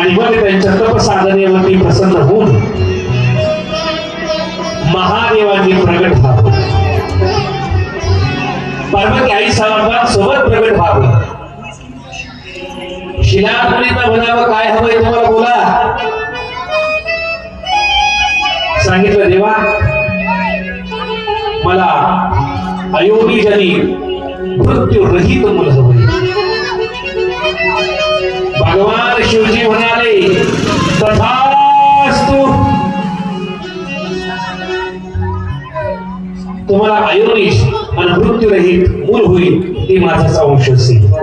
आणि मग त्यांच्या तपसाधनेवरती प्रसन्न होऊन महादेवांनी प्रगट व्हावं, पार्वती आई सोबत प्रगट व्हावं. शिला मुलींना म्हणावं काय हवंय तुम्हाला बोला. सांगितलं देवा मला अयोनिजनी मृत्यू रहित मुल हवंय. भगवान शिवजी म्हणाले तथास्तु. तुम्हाला अयोनिज आणि मृत्यूरहित मूल होईल ती माझा अंश असेल.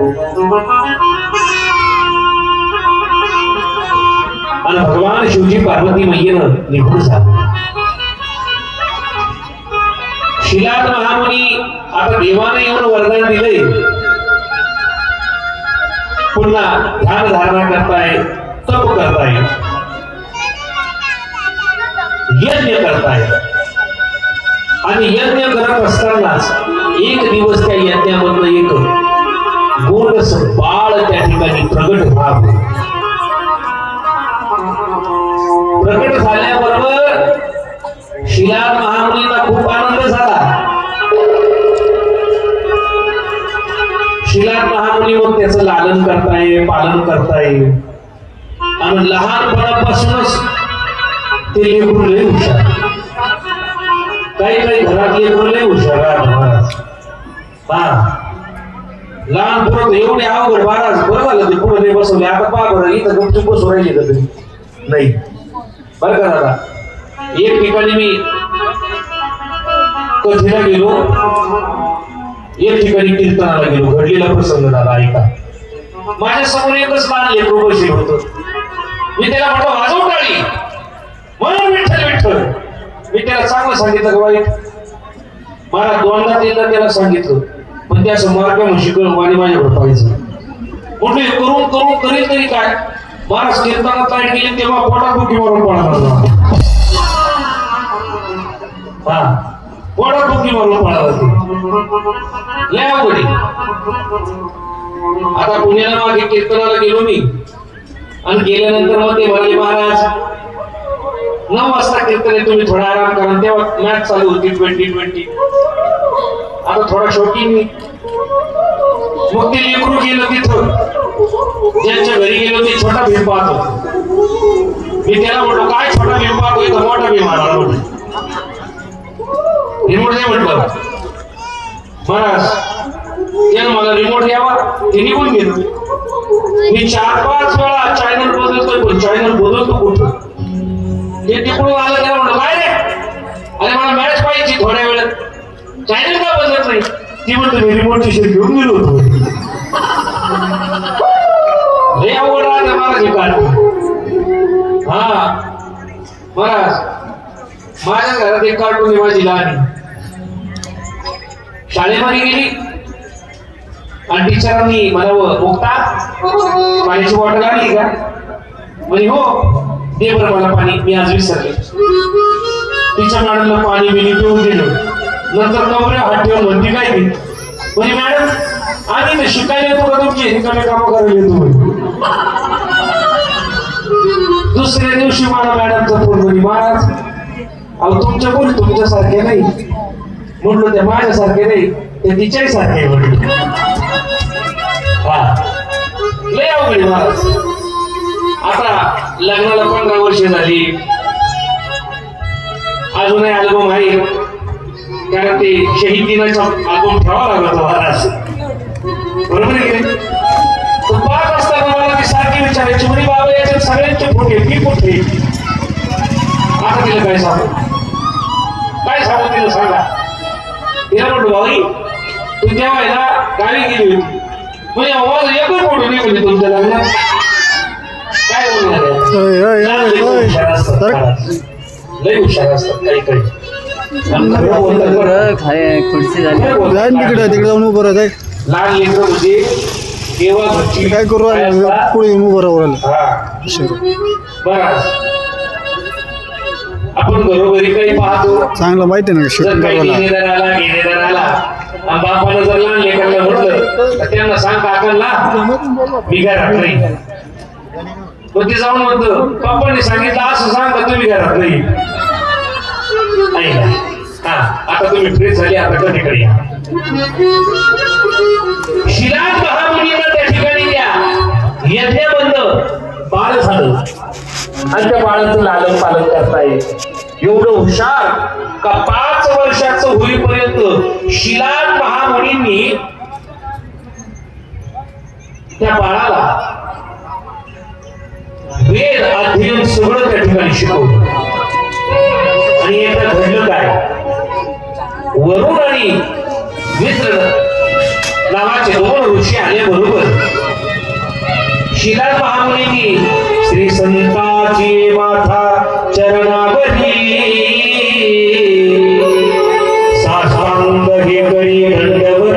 आणि भगवान शिवजी पार्वती मैयेनं निघून झाले. शिलाद महामुनी आता देवाने येऊन वरदान दिले. पुन्हा ध्यान धारणा करताय, तप करताय, यज्ञ करताय. आणि यज्ञ करत असतानाच एक दिवस त्या यज्ञामधलं एक गोंडस बाळ त्या ठिकाणी प्रगट व्हावं. प्रगट झाल्याबरोबर शिलाद महामुनींना खूप आनंद झाला. शिलाद महामुनी मग त्याचं लालन करताय, पालन करताय. आणि लहानपणापासूनच ते लेकरू लय हुशार. काही काही घरात लेकरू लय हुशार महाराज. लहान पोरं एवढे अवघड महाराज. बरं झालं ते पुढे नाही बसवले. आता पहा बरं इथं गपचूप बसू राहिले का तरी नाही. बरं का दादा, एक ठिकाणी मी कथेला गेलो, एक ठिकाणी कीर्तनाला गेलो. घडलेला प्रसंग झाला ऐका. माझ्या समोर एकच लहान लेकरू बसले होतं. मी त्याला म्हटलं वाजव टाळी, म्हणून विठ्ठल विठ्ठल. मी त्याला चांगलं सांगितलं का वाईट. मला दोनदा तीनदा त्याला सांगितलं, पण त्या समोर म्हशी वाणी माझ्याकडे पाहिजे. म्हटलं करून करून करील तरी काय. महाराज कीर्तनात लाईट गेली तेव्हा पोटात बुकी मारून पळाला. पोटात बुकी मारून पळाला ते लय अवघड. आता पुण्याला मागे कीर्तनाला गेलो मी. आणि गेल्यानंतर मग ते म्हणाले महाराज 9 वाजता कीर्तन आहे, तुम्ही थोडा आराम करा. तेव्हा मॅच चालू होती 2020. आता थोडा शौकी मी. मग ते लेकरू गेलं तिथं ज्यांच्या घरी गेलो ते छोटा भीम पाहत होतो. मी त्याला म्हटलो काय छोटा भीम पाहतोय तर मोठा भीम आला म्हटलं. रिमोट नाही म्हटलं. महाराज त्यानं मला रिमोट द्यावा, ते निघून गेलो. मी 4-5 वेळा चॅनल बदलतोय, पण चॅनल बदलतो कुठं. ते तिकडून आलं त्याला म्हटलं काय रे, अरे मला मॅच पाहिजे थोड्या वेळात, चॅनल का बदलत नाही. ती म्हणतो मी रिमोटची शेत घेऊन गेलो होतो. लय अवघड राहते महाराज हे काढ. महाराज माझ्या घरात एक कार्टून आहे माझी लहानी. शाळेमध्ये गेली आणि टीचरांनी मला मुक्ता पाण्याची बॉटल आणली का म्हणे हो दे बरं मला पाणी, मी आज विसरले. टीचर मॅडमला पाणी बिनी पिऊन दिलं. नंतर नवऱ्या हात ठेवून म्हणते काय ती म्हणजे मॅडम आम्ही शिकायला येतो का तुमची रिकामे कामं करायला येतो. दुसऱ्या दिवशी मला मॅडमचा फोन म्हणे महाराज अहो तुमच्या बोल तुमच्यासारखे नाही. म्हटलं त्या माझ्यासारखे नाही, ते तिच्याही सारखे म्हटलं. लय अवघड महाराज. आता लग्नाला 15 वर्ष झाली, अजूनही अल्बम आहे. कारण ते शहीद दिनाचा अल्बम ठेवावा लागला तो महाराज. बरोबर आहे की नाही. तो पाहत असताना मला ती सारखी विचारायची म्हणे बाबा याच्यात सगळ्यांचे फोटे मी कुठे. आता तिला काय सांगू तिला सांगा. तिला म्हटलं बाई तू तेव्हा आहे ना गावी गेली होती म्हणजे आवाज एकच फोटो नाही म्हणजे तुमच्या लग्नात. काय बोलणार लय हुशार असतात काही काही. तिकडे जाऊन उभं राहत. लहान लेकरं म्हणजे केव्हा काय करू पुढे येऊन उभं राहू. बरं आपण घरोघरी काही पाहतो चांगलं माहिती आहे ना. जर काही घेणेदार आला आणि बापाला जर लहान लेकरांना म्हटलं तर त्यांना सांग काकांना बिगा राखली मग ते जाऊन म्हणतो पप्पांनी सांगितलं असं सांग का तुम्ही घरात नाही ऐका. हा आता तुम्ही फ्रेश झाली आता कधीकडे या. शिलाद महामुनींना त्या ठिकाणी द्या यज्ञबंध बाळ झालं आणि त्या बाळाचं लालन पालन करताय. एवढं हुशार का 5 वर्षाचं होईपर्यंत शिलाद महामुनींनी त्या बाळाला वेद अध्ययन सगळं त्या ठिकाणी शिकवलं. आणि एकदा घडलं काय, वरुण आणि मित्र नावाचे 2 ऋषी आले बरोबर. शिलाद महामुनींनी श्री संताची माथा चरणावरी साष्टांग हे करी दंडवत.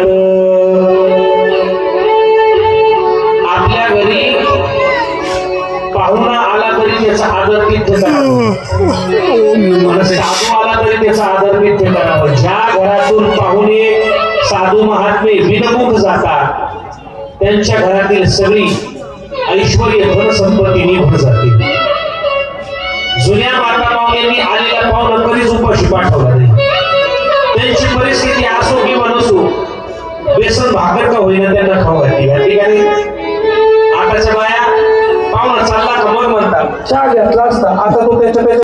आपल्या घरी पाहुणा आला तरी त्याचा आदर तिथं करावा, साधू आला तरी त्याचा आदर तिथं करावा. ज्या घरातून पाहुणे साधू महात्मे बिनमुख जातात त्यांच्या घरातील सगळी ऐश्वर्य धन संपत्ती निघून जाते. जुन्या माता मावल्यांनी आलेल्या पाहुणा कधीच उपाशी पाठवला नाही. त्यांची परिस्थिती असो किंवा नसो बेसन भाकर का होईना त्यांना खाऊ घातली. ठिकाणी आताच्या बाया पाहुणा चालला का मग म्हणतात चहा घेतला असता, आता तो त्याच्या